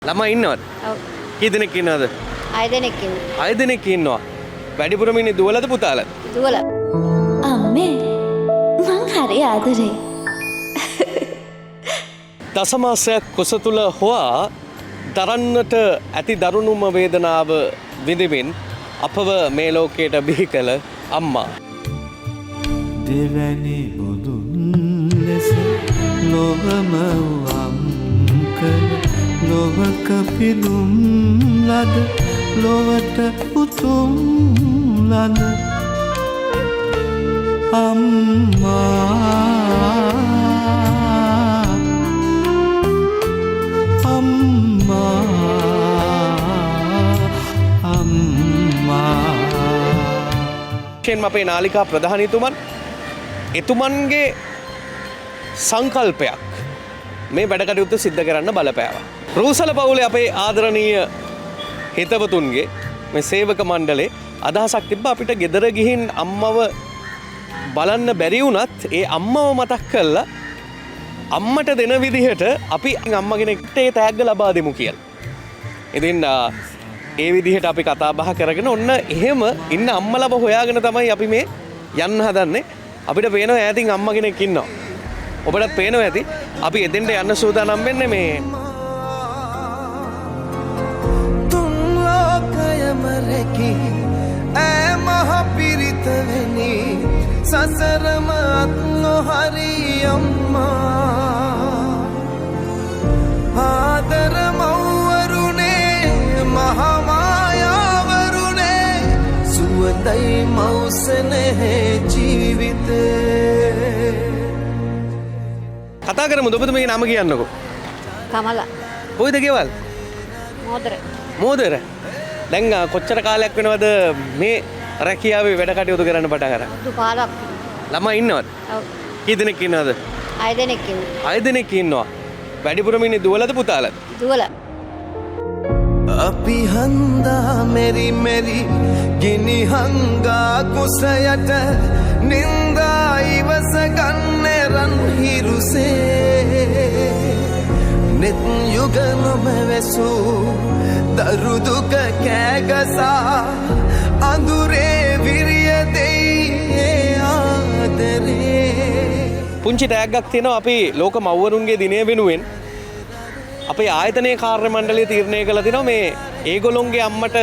ළමයි ඉන්නවද? ඔව්. කී දෙනෙක් ඉන්නවද? 6 දෙනෙක් ඉන්නවා. 6 දෙනෙක් ඉන්නවා. වැඩිපුරම ඉන්නේ දුවලද පුතාලද? දුවලා. අම්මේ මං හරි ආදරේ. දසමාසයක් කුස තුල හොවා දරන්නට ඇති දරුණුම වේදනාව විඳිමින් අපව මේ ලෝකයට බිහි කළ අම්මා. දෙවැනි බුදුන් ලෙස ලොවම වම් කළ ලොවක පිදුම් ලද ලොවට උතුම් ලද ෙන් අපේ නාලිකා ප්‍රධානීතුමන් එතුමන්ගේ සංකල්පයක් මේ වැඩකටයුත්ත සිද්ධ කරන්න බලපෑවා. රූසල පවුලේ අපේ ආදරණීය හිතවතුන්ගේ මේ සේවක මණ්ඩලේ අදහසක් තිබ්බ අපිට ගෙදර ගිහින් අම්මව බලන්න බැරි වුණත් ඒ අම්මව මතක් කරලා අම්මට දෙන විදිහට අපි අම්ම කෙනෙක්ට ඒ තෑග්ග ලබා දෙමු කියලා. ඉතින් ඒ විදිහට අපි කතා බහ කරගෙන ඔන්න එහෙම ඉන්න අම්මලව හොයාගෙන තමයි අපි මේ යන්න හදන්නේ. අපිට පේනවා ඈතින් අම්ම කෙනෙක් ඉන්නවා. ඔබටත් පේනවා ඇති. අපි එතෙන්ට යන්න සූදානම් වෙන්නේ මේ තුන් ලෝකයම රැකි ඈ මහ පිරිත වෙනි සසරම අත් නොහරි අම්මා ආදර මව්වරුනේ මහමායාවරුනේ සුවඳයි මෞසනේ ජීවිතේ. කතා කරමු. ඔබතුමගේ නම කියන්නකෝ. කමලා. කොයිද ගෙවල්? මෝදර. මෝදර. දැන් කොච්චර කාලයක් වෙනවද මේ රැකියාවේ වැඩ කටයුතු කරන්න පටන් අරන්? දුක පාරක්. ළමයි ඉන්නවද? ඔව්. කී දෙනෙක් ඉන්නවද? 6 දෙනෙක් ඉන්නවා. 6 දෙනෙක් ඉන්නවා. වැඩිපුරම ඉන්නේ දුවලද පුතාලද? දුවලා. අපි හන්දා මෙරි මෙරි ගිනි හංගා කුසයට නින්දා ඉවස ගන්නේ රන් හිරුසේ නෙත් යුග නොමැවසු දරු දුක කෑගසා අඳුරේ විරිය දෙයි ආදරේ. පුංචි ටැග්ගක් තියෙනවා අපි ලෝක මව්වරුන්ගේ දිනය වෙනුවෙන් අපේ ආයතනයේ කාර්ය මණ්ඩලය තීරණය කළා තිනවා මේ ඒගොල්ලොන්ගේ අම්මට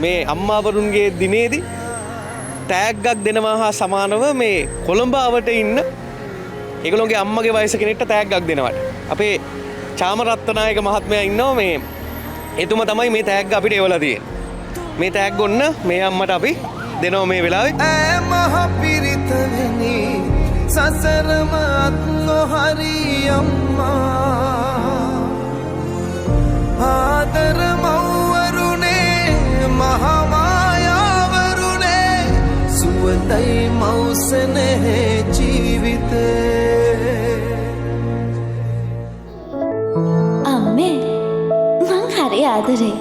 මේ අම්මාවරුන්ගේ දිනේදී ටැග්ගක් දෙනවා හා සමානව මේ කොළඹ අවට ඉන්න ඒගොල්ලොන්ගේ අම්මගේ වයස කෙනෙක්ට ටැග්ගක් දෙනවට. අපේ චාමරත්නායක මහත්මයා ඉන්නවා මේ එතුමා තමයි මේ ටැග්ග අපිට එවලා තියෙන්නේ. මේ ටැග්ග ඔන්න මේ අම්මට අපි දෙනවා මේ වෙලාවේ. ඈ මහ පිරිත වෙනි සසරම අත් නොහරි අම්මා ආදර මව්වරුනේ මහමායාවරුනේ සුවඳයි මෞසනේ ජීවිතේ. අම්මේ මං හරි ආදරේ.